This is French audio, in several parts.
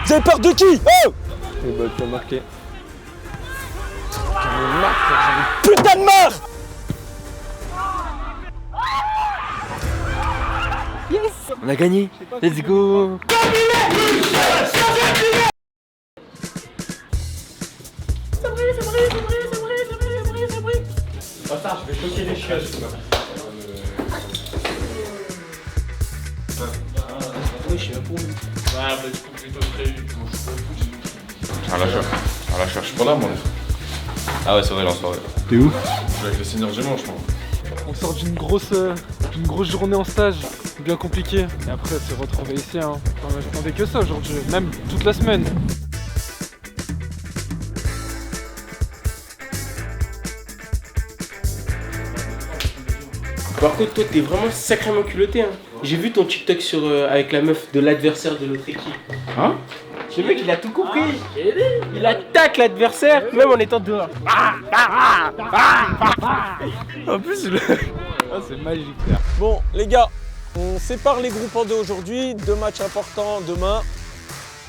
Vous avez peur de qui? Oh! Et bah tu as marqué. J'en ai marre, j'en ai putain de marre! Yes! On a gagné! Let's go! Ça brille. Attends, je vais choquer les chiottes. Oui, je suis là pour nous. Ah, bah du coup, plutôt très vite. À la cherche pas là, moi. Ah ouais, c'est vrai, la soirée. T'es où? Je suis avec le Seigneur Dimanche, moi. On sort d'une grosse journée en stage, bien compliqué. Et après, se retrouver ici, hein. Enfin, moi, j'attendais que ça aujourd'hui, même toute la semaine. Par contre, toi, t'es vraiment sacrément culotté. Hein. J'ai vu ton TikTok avec la meuf de l'adversaire de notre équipe. Hein? Le mec, il a tout compris. Il attaque l'adversaire, même en étant dehors. En plus, Ah, c'est magique. Bon, les gars, on sépare les groupes en deux aujourd'hui. 2 matchs importants demain.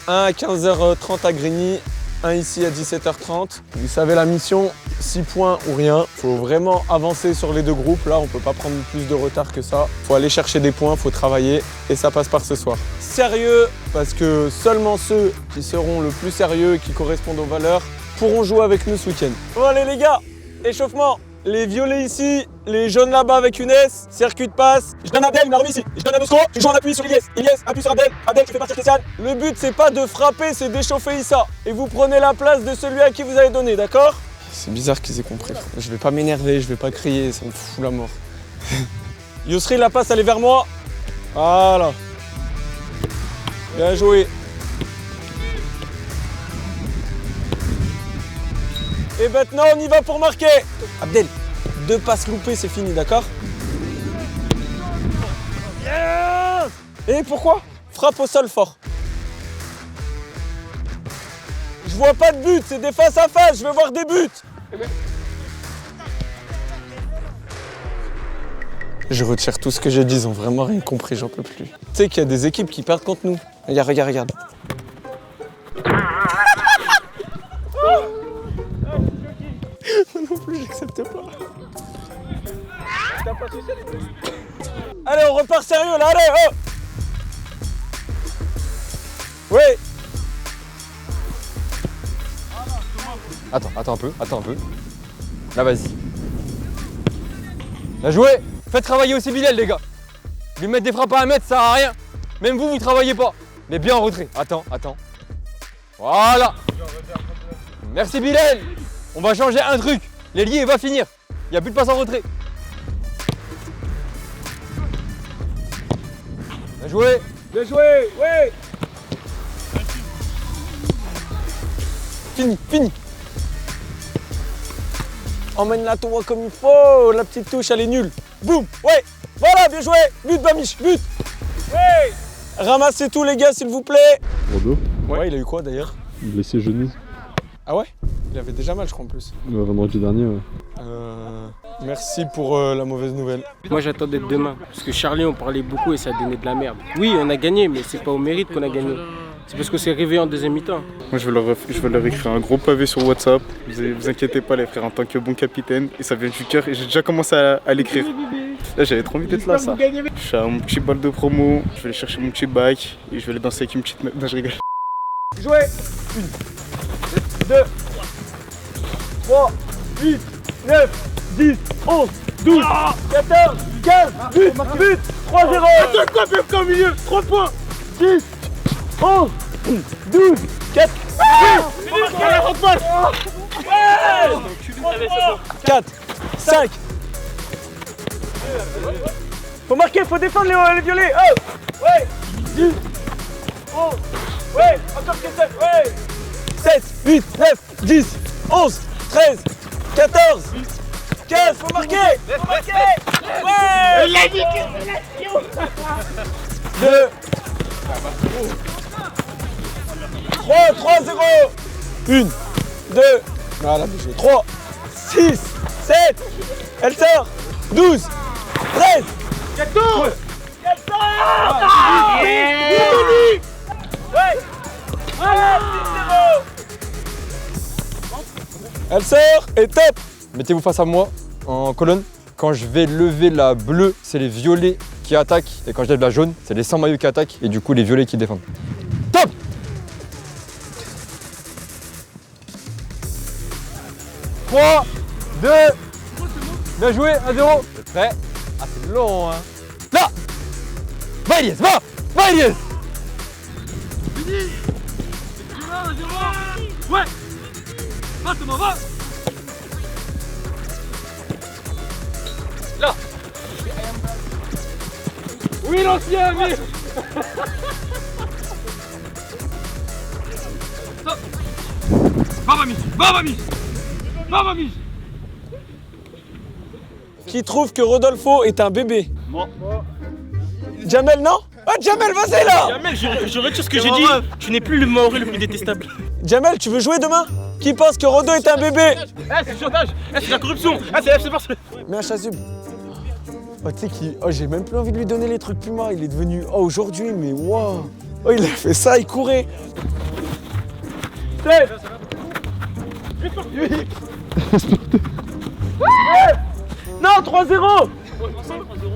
Un à 15h30 à Grigny, un ici à 17h30. Vous savez la mission, 6 points ou rien. Faut vraiment avancer sur les 2 groupes. Là, on peut pas prendre plus de retard que ça. Faut aller chercher des points, faut travailler et ça passe par ce soir. Sérieux, parce que seulement ceux qui seront le plus sérieux et qui correspondent aux valeurs pourront jouer avec nous ce week-end. Bon allez les gars, échauffement. Les violets ici, les jaunes là-bas avec une S, circuit de passe. Je donne Abdel, il m'a remis ici. Je donne à Bosco, je joue en appui sur Ilyes. Ilyes, appuie sur Abdel. Abdel, tu fais partir Christian. Le but, c'est pas de frapper, c'est d'échauffer Issa. Et vous prenez la place de celui à qui vous avez donné, d'accord? C'est bizarre qu'ils aient compris. Je vais pas m'énerver, je vais pas crier, ça me fout la mort. Yousri, la passe, elle est vers moi. Voilà. Bien joué. Et maintenant, on y va pour marquer. Abdel, 2 passes loupées, c'est fini, d'accord? Yeah! Et pourquoi? Frappe au sol fort. Je vois pas de but, c'est des face à face, je veux voir des buts. Je retire tout ce que j'ai dit, ils ont vraiment rien compris, j'en peux plus. Tu sais qu'il y a des équipes qui perdent contre nous. Regarde. Non plus, j'accepte pas. Allez, on repart sérieux là, allez, oh! Oui! Attends un peu. Là, vas-y. Bien joué! Faites travailler aussi Bilal, les gars. Lui mettre des frappes à 1 mètre, ça sert à rien. Même vous travaillez pas. Mais bien en retrait. Attends. Voilà! Merci Bilal! On va changer un truc. L'ailier va finir. Il n'y a plus de passe en retrait. Bien joué! Bien joué, oui! Fini! Emmène la tour comme il faut, la petite touche elle est nulle. Boum! Ouais! Voilà, bien joué! But Bamiche, but! Ouais! Ramassez tout les gars s'il vous plaît! Bordeaux, Ouais, il a eu quoi d'ailleurs? blessé genou. Ah ouais? Il avait déjà mal je crois en plus. Vendredi dernier, ouais. Merci pour la mauvaise nouvelle. Moi, j'attends d'être demain. Parce que Charlie, on parlait beaucoup et ça donnait de la merde. Oui, on a gagné, mais c'est pas au mérite qu'on a gagné. C'est parce qu'on s'est réveillé en deuxième mi-temps. Moi, je vais leur écrire un gros pavé sur WhatsApp. Vous inquiétez pas, les frères, en tant que bon capitaine. Et ça vient du cœur et j'ai déjà commencé à l'écrire. Là, j'avais trop envie d'être là, ça. Je suis à mon petit bal de promo, je vais aller chercher mon petit bac et je vais aller danser avec une petite meuf. Non, je rigole. Jouez! 1, 2, 3, 8, 9, 10, 11, 12, 14, 15, but! 3-0! Attends quoi, PFK au milieu! 3 points! 10, 11, 12, 4, 4, 5. Faut marquer, faut défendre les violets. Oh! Ouais! 10, 11, ouais! Encore 7, ouais! 7, 8, 9, 10, 11, 13, 14, 15, faut marquer! Faut marquer! Ouais! Il a dit que 2, 3, 0, 1, 2, voilà, 3, 6, 7, elle sort, 12, 13, 14, 14, ouais! Elle sort et top. Mettez-vous face à moi en colonne. Quand je vais lever la bleue, c'est les violets qui attaquent. Et quand je lève la jaune, c'est les sans maillot qui attaquent. Et du coup, les violets qui défendent. Top! 3, 2, bien joué, 1-0. C'est prêt? Ah, c'est long, hein. Là! Va, Elias, va! Va, Elias! Ouais. Va Thomas, va. Là! Oui l'ancien, mais... Va Mami, va Mami. Va Mami. Qui trouve que Rodolfo est un bébé? Moi. Jamel, non? Ah, Jamel, vas-y là! Jamel, je retire ce que j'ai dit. Tu n'es plus le Maoré le plus détestable. Jamel, tu veux jouer demain? Qui pense que Rodo est un bébé? C'est le chantage. C'est la corruption. C'est FC Barcelone. Mais un chasuble. Oh, tu sais qu'il. Oh, j'ai même plus envie de lui donner les trucs Puma. Il est devenu. Oh, aujourd'hui, mais waouh! Oh, il a fait ça, il courait. Non, 3-0.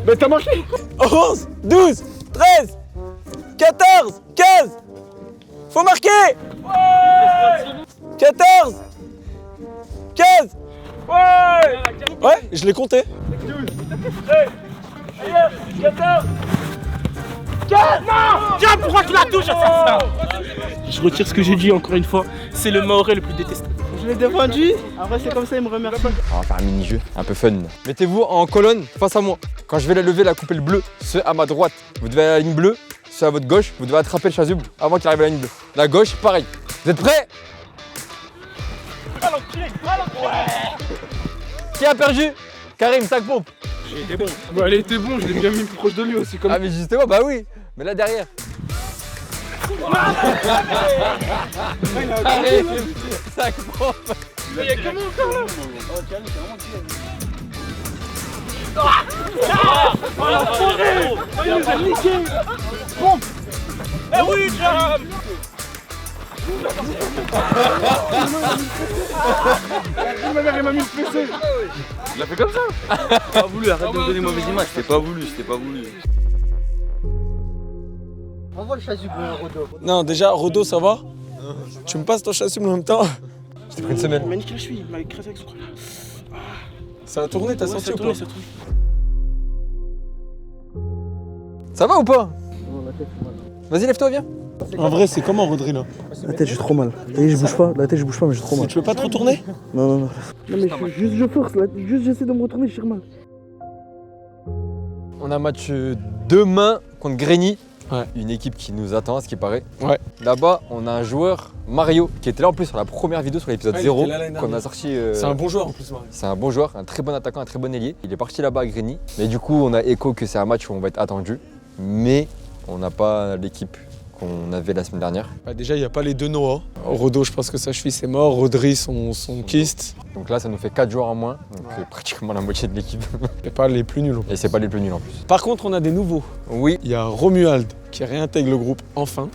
Mais t'as marqué! 11, 12, 13, 14, 15! Faut marquer! 14, 15! Ouais, je l'ai compté. 14. 15. Non. Tiens, pourquoi tu la touches à ça? Je retire ce que j'ai dit encore une fois. C'est le Maoré le plus détestable. Je l'ai défendu, après c'est comme ça, il me remercie. On va faire un mini-jeu, un peu fun. Mettez-vous en colonne face à moi. Quand je vais la lever, la couper le bleu, ceux à ma droite, vous devez aller à la ligne bleue. Ceux à votre gauche, vous devez attraper le chasuble avant qu'il arrive à la ligne bleue. La gauche, pareil. Vous êtes prêts? Qui a perdu? Karim, sac pompe. J'ai été bon. Bah, elle était bon, je l'ai bien mis plus proche de lui aussi. Comme... Ah mais justement, bah oui. Mais là derrière. Karim, sac pompe. Mais y'a comment encore là? Oh la forêt. Il nous a niqué. Pompe. Eh oui, Jam. Il m'a mis le PC. Il a fait comme ça. Pas voulu, arrête de me donner mauvaise image, c'était pas voulu. Envoie le chasuble, Rodo. Non, déjà, Rodo, ça va? Tu me passes ton chasuble en même temps? C'était pris une semaine. Il m'a niqué la cheville, il m'a écrasé avec son truc. Ça a tourné, t'as senti ou pas? Ça va ou pas? Vas-y, lève-toi, viens. En vrai, c'est comment, Rodri, là? La tête, j'ai trop mal. Je bouge pas, la tête, je bouge pas, mais j'ai trop mal. Tu veux pas te retourner? Non, non, non. Non, mais juste je force, là. Juste j'essaie de me retourner, je tire mal. On a un match demain contre Grigny. Ouais. Une équipe qui nous attend, à ce qui paraît. Ouais. Là-bas, on a un joueur, Mario, qui était là en plus sur la première vidéo, sur l'épisode 0, qu'on a sorti. C'est un bon joueur en plus, Mario. C'est un bon joueur, un très bon attaquant, un très bon ailier. Il est parti là-bas à Grigny. Mais du coup, on a écho que c'est un match où on va être attendu. Mais on n'a pas l'équipe qu'on avait la semaine dernière. Bah déjà, il n'y a pas les deux Noah. Rodo, je pense que sa cheville c'est mort. Rodri, son kyste. Donc là, ça nous fait 4 joueurs en moins. Donc pratiquement la moitié de l'équipe. C'est pas les plus nuls. Et c'est pas les plus nuls en plus. Par contre, on a des nouveaux. Oui. Il y a Romuald qui réintègre le groupe enfin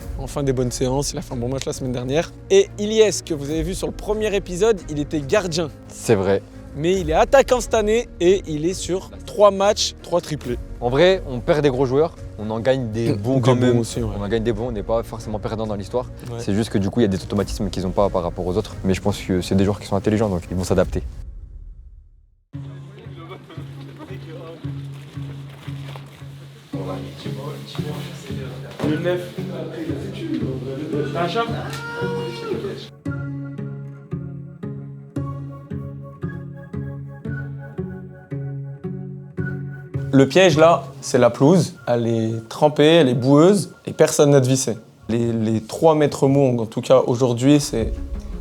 des bonnes séances. Il a fait un bon match la semaine dernière. Et Ilyes, que vous avez vu sur le premier épisode, il était gardien. C'est vrai. Mais il est attaquant cette année et il est sur 3 matchs, 3 triplés. En vrai, on perd des gros joueurs, on en gagne des bons quand même. Aussi, ouais. On en gagne des bons, on n'est pas forcément perdant dans l'histoire. Ouais. C'est juste que du coup, il y a des automatismes qu'ils n'ont pas par rapport aux autres. Mais je pense que c'est des joueurs qui sont intelligents, donc ils vont s'adapter. Le 9. Un chat. Le piège là, c'est la pelouse. Elle est trempée, elle est boueuse et personne n'a de vissé. Les 3 maîtres mots, en tout cas aujourd'hui, c'est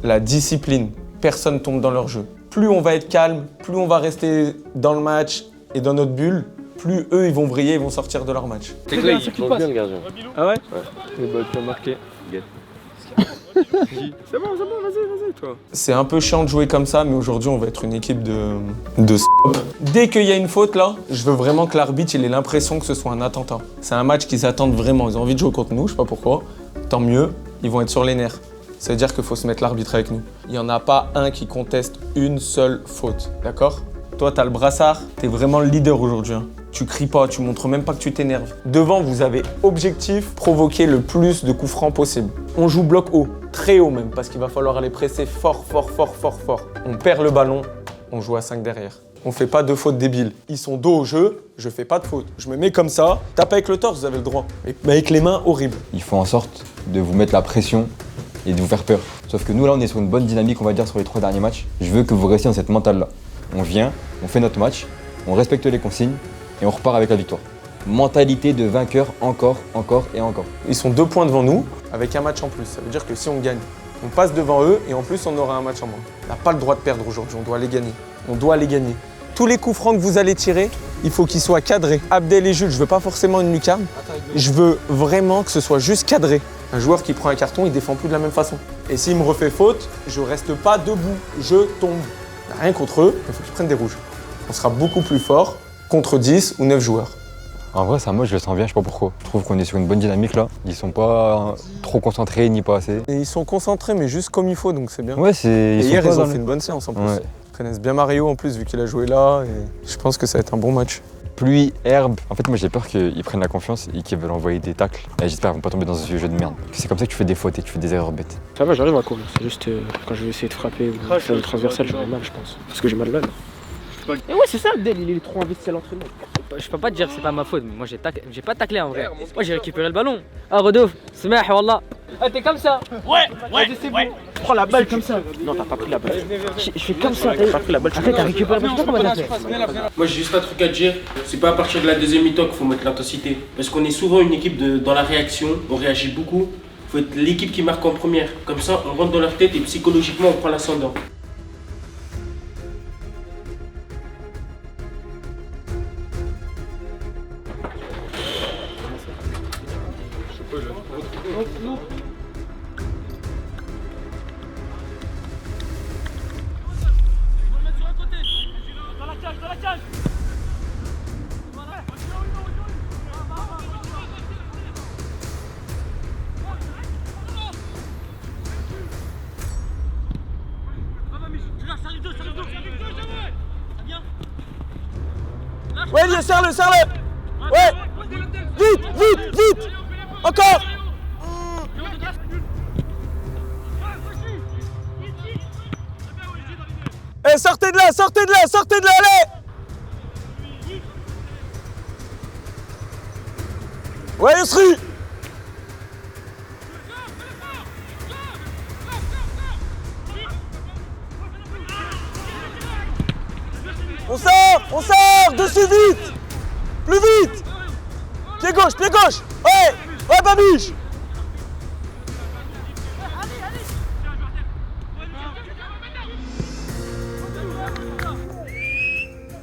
la discipline. Personne tombe dans leur jeu. Plus on va être calme, plus on va rester dans le match et dans notre bulle, plus eux ils vont briller, ils vont sortir de leur match. C'est que là, il prend bien le gardien. Ah ouais? Et bah, tu as marqué. C'est bon, vas-y, toi. C'est un peu chiant de jouer comme ça, mais aujourd'hui on va être une équipe de stop. Dès qu'il y a une faute là, je veux vraiment que l'arbitre il ait l'impression que ce soit un attentat. C'est un match qu'ils attendent vraiment, ils ont envie de jouer contre nous, je sais pas pourquoi. Tant mieux, ils vont être sur les nerfs. Ça veut dire qu'il faut se mettre l'arbitre avec nous. Il n'y en a pas un qui conteste une seule faute, d'accord? Toi, t'as le brassard, t'es vraiment le leader aujourd'hui. Hein. Tu cries pas, tu montres même pas que tu t'énerves. Devant, vous avez objectif, provoquer le plus de coups francs possible. On joue bloc haut, très haut même, parce qu'il va falloir aller presser fort. On perd le ballon, on joue à 5 derrière. On fait pas de fautes débiles. Ils sont dos au jeu, je fais pas de faute. Je me mets comme ça, tape avec le torse, vous avez le droit. Mais avec les mains, horrible. Il faut en sorte de vous mettre la pression et de vous faire peur. Sauf que nous là, on est sur une bonne dynamique, on va dire, sur les 3 derniers matchs. Je veux que vous restiez dans cette mentale-là. On vient, on fait notre match, on respecte les consignes et on repart avec la victoire. Mentalité de vainqueur encore. Ils sont 2 points devant nous, avec un match en plus. Ça veut dire que si on gagne, on passe devant eux et en plus on aura un match en moins. On n'a pas le droit de perdre aujourd'hui, on doit les gagner. On doit les gagner. Tous les coups francs que vous allez tirer, il faut qu'ils soient cadrés. Abdel et Jules, je veux pas forcément une lucarne. Je veux vraiment que ce soit juste cadré. Un joueur qui prend un carton, il défend plus de la même façon. Et s'il me refait faute, je reste pas debout, je tombe. Rien contre eux, il faut qu'ils prennent des rouges. On sera beaucoup plus fort contre 10 ou 9 joueurs. En vrai, ça, moi, je le sens bien, je sais pas pourquoi. Je trouve qu'on est sur une bonne dynamique là. Ils sont pas trop concentrés, ni pas assez. Et ils sont concentrés, mais juste comme il faut, donc c'est bien. Ouais, c'est. Et hier, ils ont fait une bonne séance en plus. Ouais. Ils connaissent bien Mario en plus, vu qu'il a joué là. Et je pense que ça va être un bon match. Pluie, herbe. En fait, moi, j'ai peur qu'ils prennent la confiance et qu'ils veulent envoyer des tacles. Et j'espère qu'ils vont pas tomber dans ce jeu de merde. C'est comme ça que tu fais des fautes et tu fais des erreurs bêtes. Ça va, j'arrive à courir. C'est juste quand je vais essayer de frapper ou faire le transversal, j'aurai mal, je pense. Parce que j'ai mal là. Et ouais, c'est ça, Abdel, il est trop investi à l'entraînement. Je peux pas te dire que c'est pas ma faute, mais moi j'ai pas taclé en vrai. Moi j'ai récupéré le ballon. Ah Rodolphe, smah wallah. Ah t'es comme ça. Ouais. Prends la balle comme ça. Non, t'as pas pris la balle. Je fais comme ça. T'as pas pris la balle. Après, t'as récupéré la balle. Comment t'as fait? Moi, j'ai juste un truc à te dire. C'est pas à partir de la deuxième mi-temps qu'il faut mettre l'intensité. Parce qu'on est souvent une équipe dans la réaction. On réagit beaucoup. Il faut être l'équipe qui marque en première. Comme ça, on rentre dans leur tête et psychologiquement, on prend l'ascendant. Ouais, serre-le. Ouais. Vite. Encore. Eh, sortez de là, allez. Ouais, Yusri. On sort, dessus vite. Plus vite. Pied gauche. Ouais, Babiche.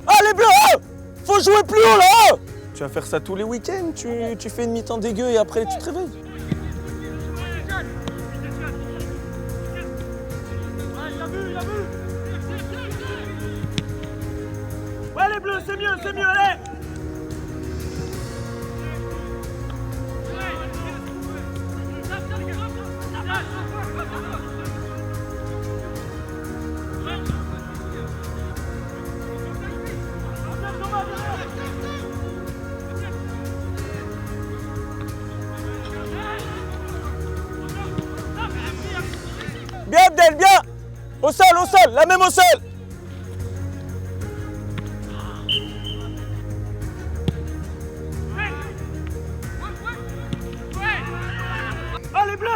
Ah, les bleus, faut jouer plus haut, là. Tu vas faire ça tous les week-ends, tu fais une mi-temps dégueu et après tu te réveilles. Ouais, les bleus, c'est mieux, allez. Bien Abdel, bien. Au sol, la même au sol. Ah les bleus,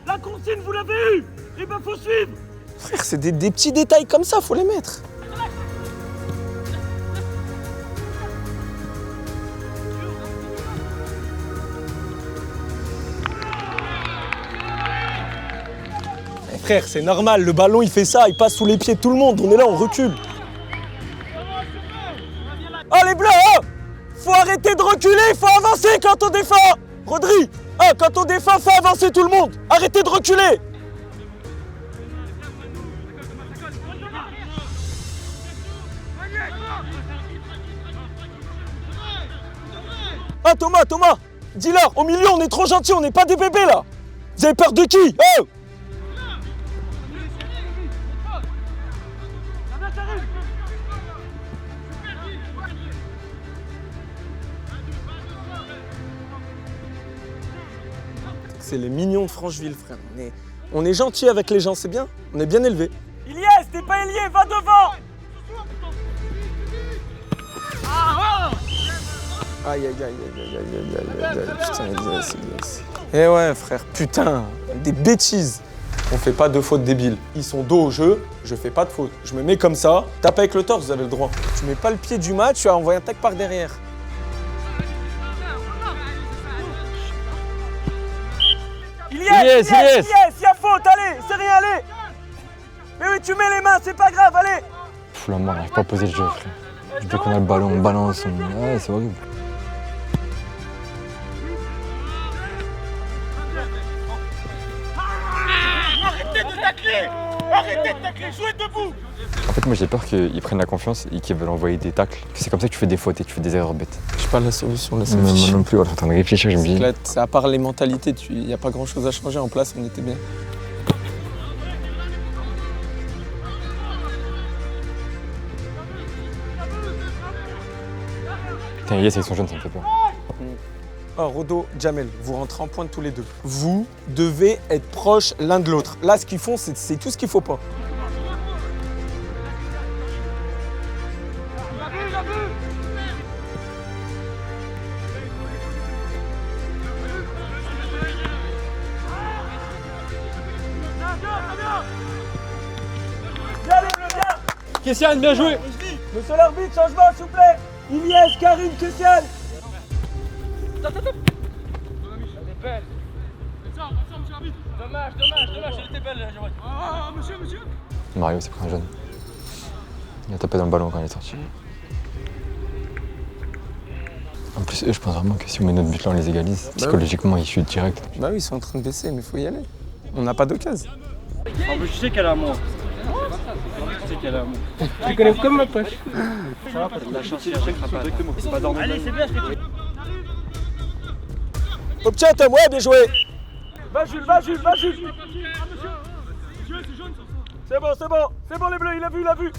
la consigne vous l'avez eue. Eh ben faut suivre. Frère, c'est des petits détails comme ça, faut les mettre. Frère, c'est normal, le ballon il fait ça, il passe sous les pieds de tout le monde, on est là, on recule. Oh les bleus, faut arrêter de reculer, faut avancer quand on défend. Rodri, quand on défend, faut avancer tout le monde. Arrêtez de reculer. Ah Thomas, dis-leur, au milieu on est trop gentils, on n'est pas des bébés là. Vous avez peur de qui? C'est les mignons de Francheville, frère. On est gentil avec les gens, c'est bien. On est bien élevés. Ilyes, t'es pas ailier, va devant. Aïe, aïe, aïe, aïe, aïe, aïe, aïe, aïe, aïe, putain, Ilyes. Eh ouais, frère, putain, des bêtises. On fait pas de fautes débiles. Ils sont dos au jeu, je fais pas de faute. Je me mets comme ça, tape avec le torse, vous avez le droit. Tu mets pas le pied du match, tu as envoyé un tac par derrière. Ilyes, y'a faute, allez, c'est rien, allez. Mais oui, tu mets les mains, c'est pas grave, allez. Fous la mort, on n'arrive pas à poser le jeu, frère. Dès qu'on a le ballon, on balance, ouais, c'est horrible. Arrêtez de tacler, jouez debout. En fait, moi j'ai peur qu'ils prennent la confiance et qu'ils veulent envoyer des tacles. C'est comme ça que tu fais des fautes et tu fais des erreurs bêtes. J'ai pas la solution, la Moi non plus, on est en train de réfléchir, je me dis. C'est à part les mentalités, il n'y a pas grand chose à changer. En place, on était bien. Putain, Ilyes avec son jeune, ça me fait peur. Oh, Rodo, Jamel, vous rentrez en pointe tous les deux. Vous devez être proches l'un de l'autre. Là, ce qu'ils font, c'est tout ce qu'il faut pas. Kessiane, bien joué. Monsieur l'arbitre, changement, s'il vous plaît. Ilyes, Karim, Kessiane. Dommage, elle était belle, Joël. Ah, monsieur. Mario s'est pris un jeune. Il a tapé dans le ballon quand il est sorti. En plus, eux, je pense vraiment que si on met notre but là, on les égalise. Psychologiquement, ils chutent direct. Bah oui, ils sont en train de baisser, mais il faut y aller. On n'a pas d'occasion. En plus, je sais qu'elle a moi. Tu connais comme ma poche. Ça va, parce que la chance, c'est pas dormir. Allez, c'est bien, je t'ai dit. Obtiens, Tom, ouais, bien joué. Va Jules. C'est bon les bleus, il a vu.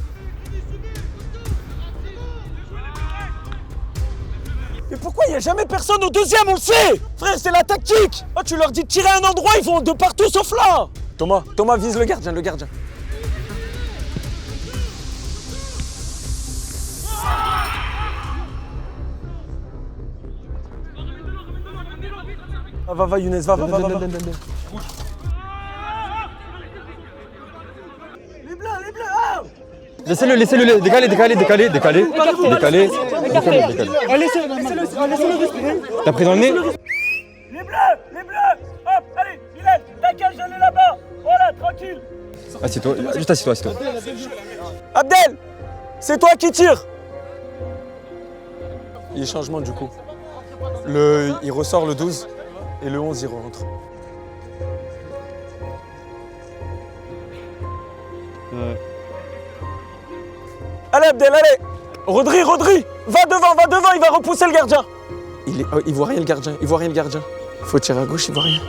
Mais pourquoi il n'y a jamais personne au deuxième, on le sait. Frère, c'est la tactique. Oh, tu leur dis de tirer à un endroit, ils vont de partout sauf là. Thomas, vise le gardien. Va Younes, va. Les bleus, ah. Laissez-le, décalez. Laissez-le respirer. T'as pris dans le nez? Les bleus. Hop, allez, Bilal, ta cage, elle est là-bas. Voilà, tranquille. Assieds-toi, juste assieds-toi. Abdel, c'est toi qui tire. Il y a changement du coup. Il ressort le 12 et le 11 il rentre. Allez Abdel, allez. Rodri, va devant, il va repousser le gardien. Il voit rien le gardien, Il faut tirer à gauche, il voit rien.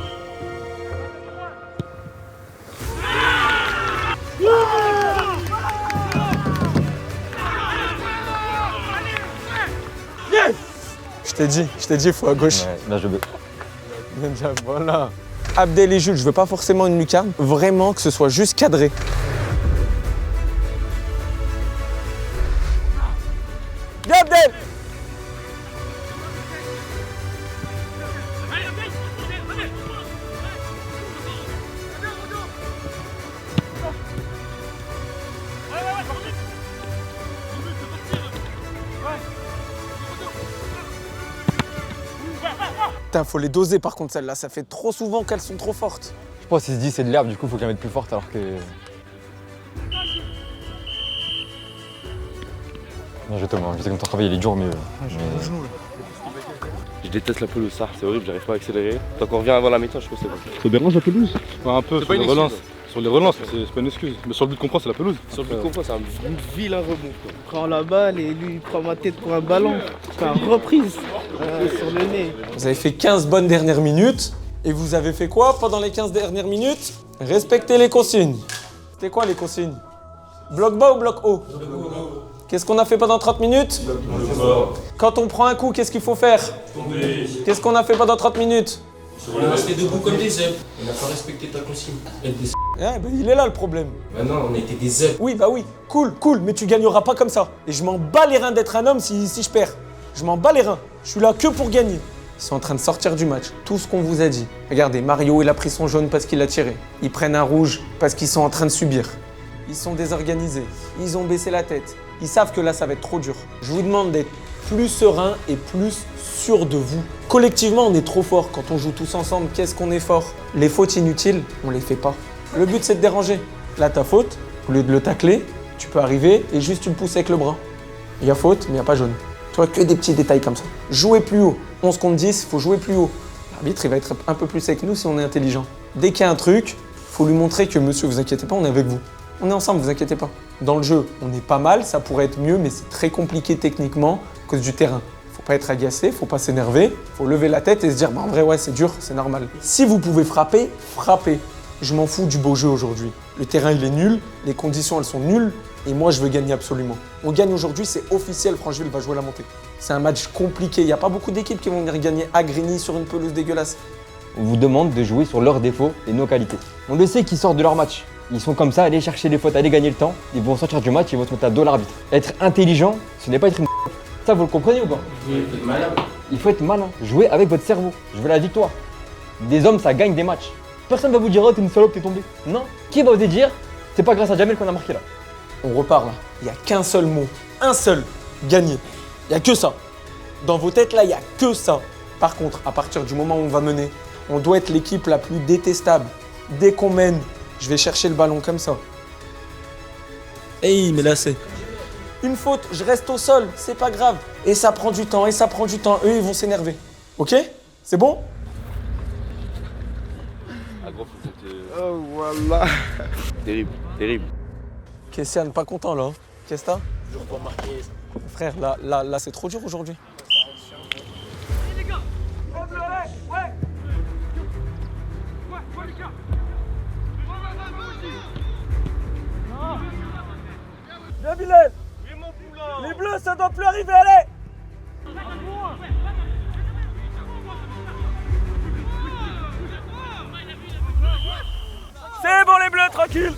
Je t'ai dit, il faut à gauche. Ouais, là je veux. Voilà. Abdel et Jules, je veux pas forcément une lucarne, vraiment que ce soit juste cadré. Bien Abdel. Putain, faut les doser par contre celles-là, ça fait trop souvent qu'elles sont trop fortes. Je pense qu'ils se disent c'est de l'herbe, du coup faut que je la mette plus forte alors que. Non, je Thomas, je sais que ton travail il est dur mais. Je déteste la pelouse, ça, c'est horrible, j'arrive pas à accélérer. Tant qu'on revient avant la mi-temps, je trouve que c'est bon. Ça dérange la pelouse? Un peu, sur les relances. Sur les relances, c'est pas une excuse. Mais sur le but qu'on prend, c'est la pelouse. Sur le but qu'on prend, c'est un vilain rebond. Prends la balle et lui il prend ma tête pour un ballon. Enfin, reprise sur le nez. Vous avez fait 15 bonnes dernières minutes. Et vous avez fait quoi pendant les 15 dernières minutes? Respectez les consignes. C'était quoi les consignes? Bloc bas ou bloc haut? Qu'est-ce qu'on a fait pendant 30 minutes? Quand on prend un coup, qu'est-ce qu'il faut faire? Qu'est-ce qu'on a fait pendant 30 minutes? On est resté debout comme des zèbres. On n'a pas respecté ta consigne. Il est là le problème. Bah non, on était des zèbres. Oui, bah oui, cool, mais tu gagneras pas comme ça. Et je m'en bats les reins d'être un homme si je perds. Je m'en bats les reins. Je suis là que pour gagner. Ils sont en train de sortir du match. Tout ce qu'on vous a dit. Regardez, Mario, il a pris son jaune parce qu'il a tiré. Ils prennent un rouge parce qu'ils sont en train de subir. Ils sont désorganisés. Ils ont baissé la tête. Ils savent que là, ça va être trop dur. Je vous demande d'être plus serein et plus sûr de vous. Collectivement, on est trop fort. Quand on joue tous ensemble, qu'est-ce qu'on est fort? Les fautes inutiles, on les fait pas. Le but, c'est de déranger. Là, ta faute, au lieu de le tacler, tu peux arriver et juste tu le pousses avec le bras. Il y a faute, mais il n'y a pas jaune. Tu vois, que des petits détails comme ça. Jouez plus haut. 11 contre 10, il faut jouer plus haut. L'arbitre, il va être un peu plus avec nous si on est intelligent. Dès qu'il y a un truc, il faut lui montrer que monsieur, vous inquiétez pas, on est avec vous. On est ensemble, vous inquiétez pas. Dans le jeu, on est pas mal, ça pourrait être mieux, mais c'est très compliqué techniquement à cause du terrain. Faut pas être agacé, faut pas s'énerver, faut lever la tête et se dire, bah en vrai, ouais, c'est dur, c'est normal. Si vous pouvez frapper, frappez. Je m'en fous du beau jeu aujourd'hui. Le terrain, il est nul, les conditions, elles sont nulles, et moi, je veux gagner absolument. On gagne aujourd'hui, c'est officiel, Francheville va jouer la montée. C'est un match compliqué, il n'y a pas beaucoup d'équipes qui vont venir gagner à Grigny sur une pelouse dégueulasse. On vous demande de jouer sur leurs défauts et nos qualités. On le sait qu'ils sortent de leur match. Ils sont comme ça, aller chercher les fautes, aller gagner le temps. Ils vont sortir du match, ils vont se mettre à dos l'arbitre. Être intelligent, ce n'est pas être une Ça, vous le comprenez ou pas? Il faut être malin. Il faut être malin. Jouer avec votre cerveau. Je veux la victoire. Des hommes, ça gagne des matchs. Personne va vous dire, oh, t'es une salope, t'es tombé. Non. Qui va oser dire, c'est pas grâce à Jamel qu'on a marqué là? On repart là. Il n'y a qu'un seul mot. Un seul. Gagner. Il n'y a que ça. Dans vos têtes là, il n'y a que ça. Par contre, à partir du moment où on va mener, on doit être l'équipe la plus détestable. Dès qu'on mène, je vais chercher le ballon comme ça. Hey, mais là c'est... Une faute, je reste au sol, c'est pas grave. Et ça prend du temps, et ça prend du temps. Eux, ils vont s'énerver. Ok? C'est bon? Oh voilà. Terrible, terrible. Kessiane, pas content là. Hein? Qu'est-ce que t'as? Toujours pas marqué. Frère, là c'est trop dur aujourd'hui. Viens Bilal. Les bleus, ça doit plus arriver, allez. C'est bon les bleus, tranquille.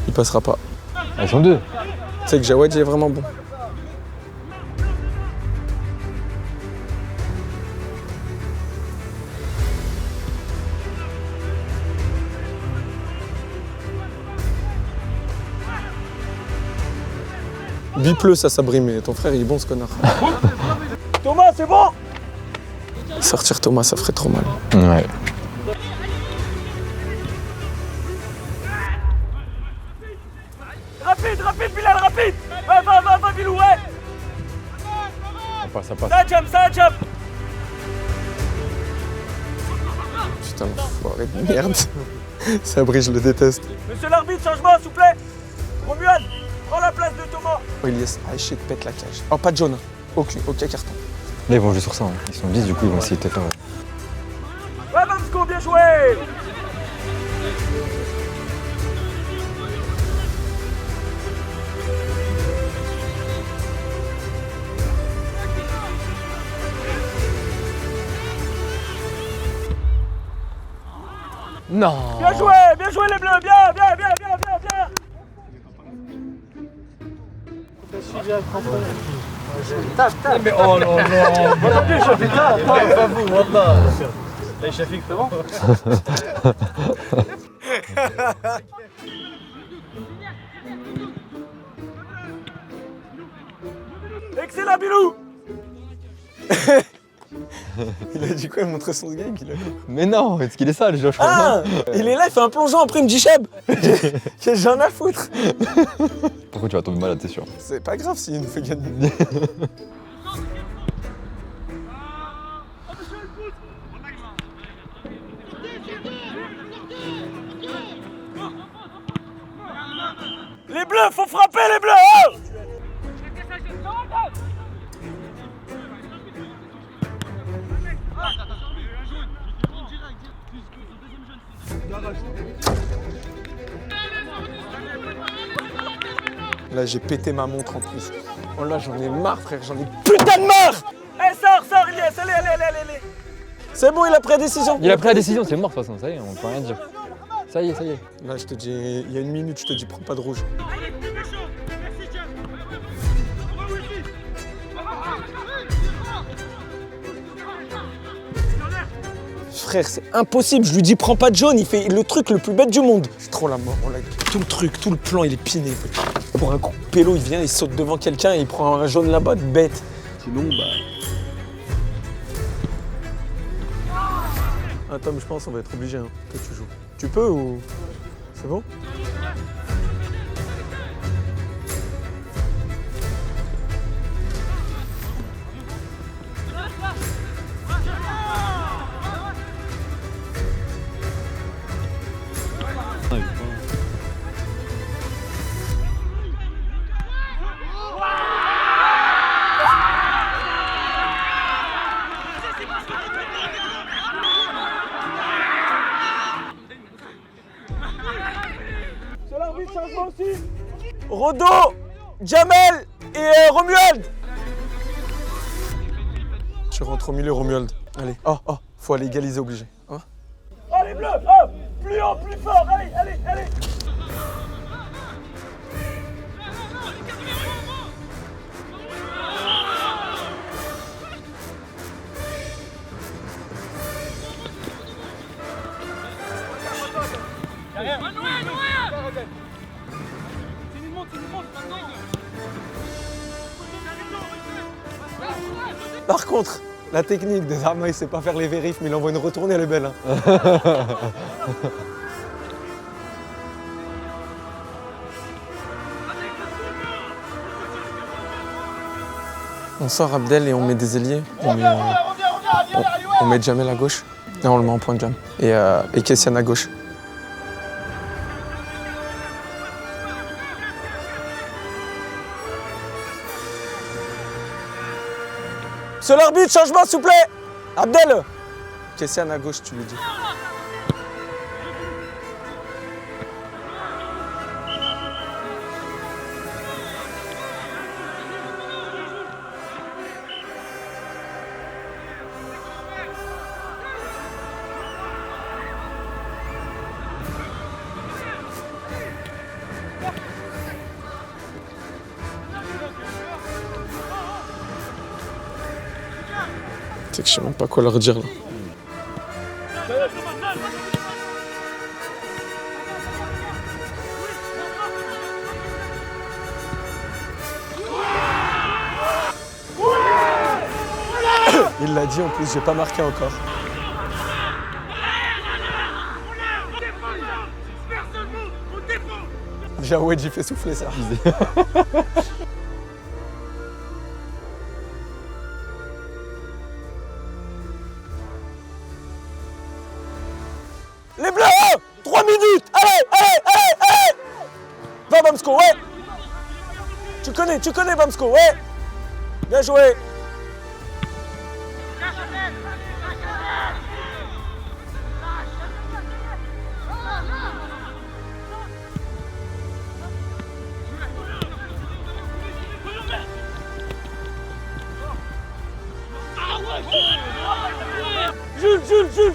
Il passera pas. Ils sont deux. Tu sais que Jawad est vraiment bon. Bipleu, ça brimé. Ton frère, il est bon, ce connard. Thomas, c'est bon. Sortir Thomas, ça ferait trop mal. Ouais. Rapide, Bilal, rapide. Va, Bilou, ouais. Ça passe. Ça jump. Putain, l'enfoiré de merde. Sabri, je le déteste. Monsieur l'arbitre, changement, s'il vous plaît. Romuald, prends la place de Thomas. Oh, Elias, shit, pète la cage. Oh, pas de jaune. Aucun carton. Là, ils vont jouer sur ça. Hein. Ils sont 10, du coup, ils vont essayer de te faire. Ouais, Mamsko, bien joué. Non. Bien joué les bleus, bien. Tape. Mais oh non. Attendez, Shafik, pas vous, wallah. Hey, Shafik, c'est bon? Excellent, Bilou. Il a dit quoi? Il montrait son gang, il a... Mais non, est-ce qu'il est sale, Josh? Ah, il est là, il fait un plongeon, après il me dit Cheb. J'en ai à foutre. Pourquoi tu vas tomber malade, t'es sûr? C'est pas grave s'il nous fait gagner. Les bleus, faut frapper les bleus, oh! Là, j'ai pété ma montre en plus. Oh là, j'en ai marre, frère, j'en ai putain de marre. Eh, sors, Ilyes, allez. C'est bon, il a pris la décision. Il a pris la décision, c'est mort de toute façon, ça y est, on peut rien dire. Ça y est. Là, je te dis, il y a une minute, je te dis, prends pas de rouge. Frère, c'est impossible, je lui dis prends pas de jaune, il fait le truc le plus bête du monde. C'est trop la mort, tout le truc, tout le plan, il est piné. Pour un coup, Pélo, il vient, il saute devant quelqu'un et il prend un jaune là-bas, bête. Sinon, Ah Tom, je pense on va être obligé que tu joues. Tu peux ou... C'est bon? Rodo, Jamel et Romuald. Tu rentres au milieu, Romuald. Allez, faut aller égaliser, obligé. Hein? Allez, bleu, plus haut, plus fort, allez. Par contre, la technique de Zarma, il sait pas faire les vérifs, mais il envoie une retournée, elle est belle. On sort Abdel et on met des ailiers. On met Jamel à gauche et on le met en point de jam. Et Kessiane à gauche. Monsieur l'arbitre, changement s'il vous plaît. Abdel. Kessiane à gauche, tu lui dis. C'est que je sais même pas quoi leur dire là. Il l'a dit en plus, j'ai pas marqué encore. Jawed, j'ai fait souffler ça. Les bleus, 3 minutes. Allez. Va Bamsko, ouais. Tu connais Bamsko, ouais. Bien joué.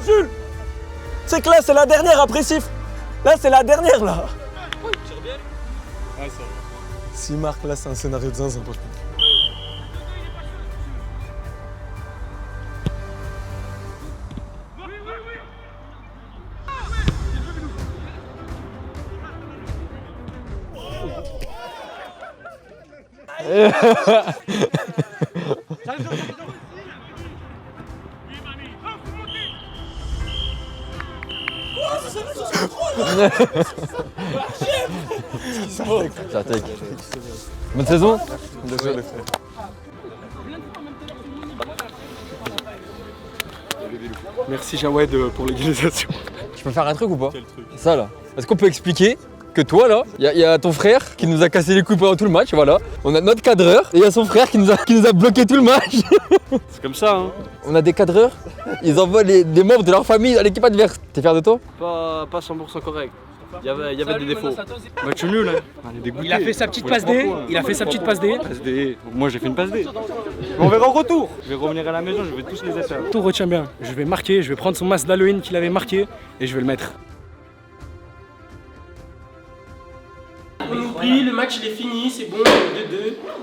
Jules. C'est que là, c'est la dernière après Sif. Là, c'est la dernière, là. Ouais, il tire bien. Ouais, ça va. S'il marque, là, c'est un scénario de zinzin. Ça take. Bonne saison. Désolé, frère. Merci Jawed pour l'égalisation. Je peux faire un truc ou pas? Quel truc? Ça là. Est-ce qu'on peut expliquer que toi là, il y a ton frère qui nous a cassé les couilles pendant tout le match, voilà. On a notre cadreur et il y a son frère qui nous a bloqué tout le match. C'est comme ça, hein. On a des cadreurs, ils envoient des membres de leur famille à l'équipe adverse. T'es fier de toi? Pas 100% correct. Il y avait des défauts. Match nul, hein. On est dégoûté. Il a fait sa petite passe D. Il a fait sa petite passe D. Passe D. Moi j'ai fait une passe D. On verra en retour. Je vais revenir à la maison, je vais tous les faire. Tout retiens bien. Je vais marquer, je vais prendre son masque d'Halloween qu'il avait marqué et je vais le mettre. On oublie, le match il est fini, c'est bon, 2-2.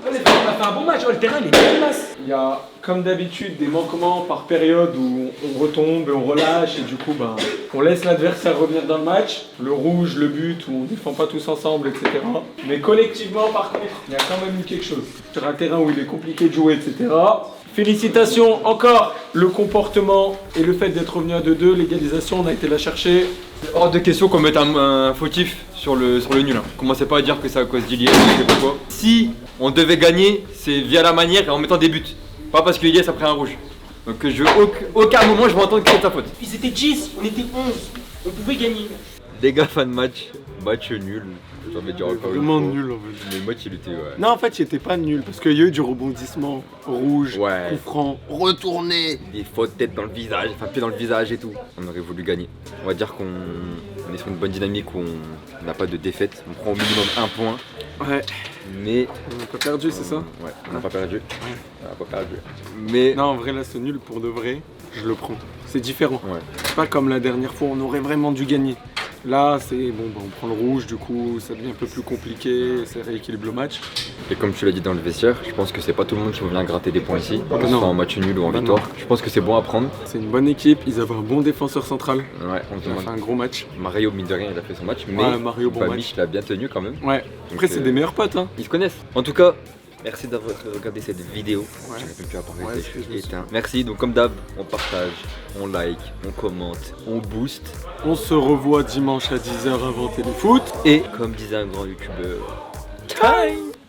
On a fait un bon match, le terrain il est dégueulasse. Il y a, comme d'habitude, des manquements par période où on retombe et on relâche et du coup, on laisse l'adversaire revenir dans le match. Le rouge, le but, où on ne défend pas tous ensemble, etc. Mais collectivement, par contre, il y a quand même eu quelque chose. Sur un terrain où il est compliqué de jouer, etc. Félicitations encore, le comportement et le fait d'être revenu à 2-2, l'égalisation, on a été la chercher. Hors de question qu'on mette un fautif sur le nul. Hein. Commencez pas à dire que c'est à cause d'Iliès, je sais pas quoi. Si on devait gagner, c'est via la manière et en mettant des buts. Pas parce qu'Iliès a pris un rouge. Donc aucun moment je vais entendre que c'est ta faute. Ils étaient 10, on était 11. On pouvait gagner. Les gars, fin de match nul. J'ai envie de dire encore Vraiment nul en fait. Mais le match il était Non en fait il était pas nul parce qu'il y a eu du rebondissement, rouge, coup franc, retourné. Des fautes tête dans le visage, enfin pied dans le visage et tout. On aurait voulu gagner. On va dire qu'on est sur une bonne dynamique où on n'a pas de défaite. On prend au minimum un point. Ouais. Mais on n'a pas perdu, c'est ça? Ouais, on n'a pas perdu. Ouais. On n'a pas perdu. Mais non en vrai là c'est nul pour de vrai. Je le prends. C'est différent. Ouais. C'est pas comme la dernière fois, on aurait vraiment dû gagner. Là, c'est bon, on prend le rouge, du coup, ça devient un peu plus compliqué, ça rééquilibre le match. Et comme tu l'as dit dans le vestiaire, je pense que c'est pas tout le monde qui va venir gratter des points ici, que ce soit en match nul ou en victoire. Je pense que c'est bon à prendre. C'est une bonne équipe, ils avaient un bon défenseur central. Ouais, on a fait un gros match. Mario, mine de rien, il a fait son match, mais Mario, bon match. Il a bien tenu quand même. Ouais, après, c'est des meilleurs potes. Hein. Ils se connaissent. En tout cas, merci d'avoir regardé cette vidéo. Ouais. J'aurais même pu apparaître éteint. Merci, donc comme d'hab, on partage, on like, on commente, on booste. On se revoit dimanche à 10h avant Téléfoot. Et comme disait un grand youtubeur, time.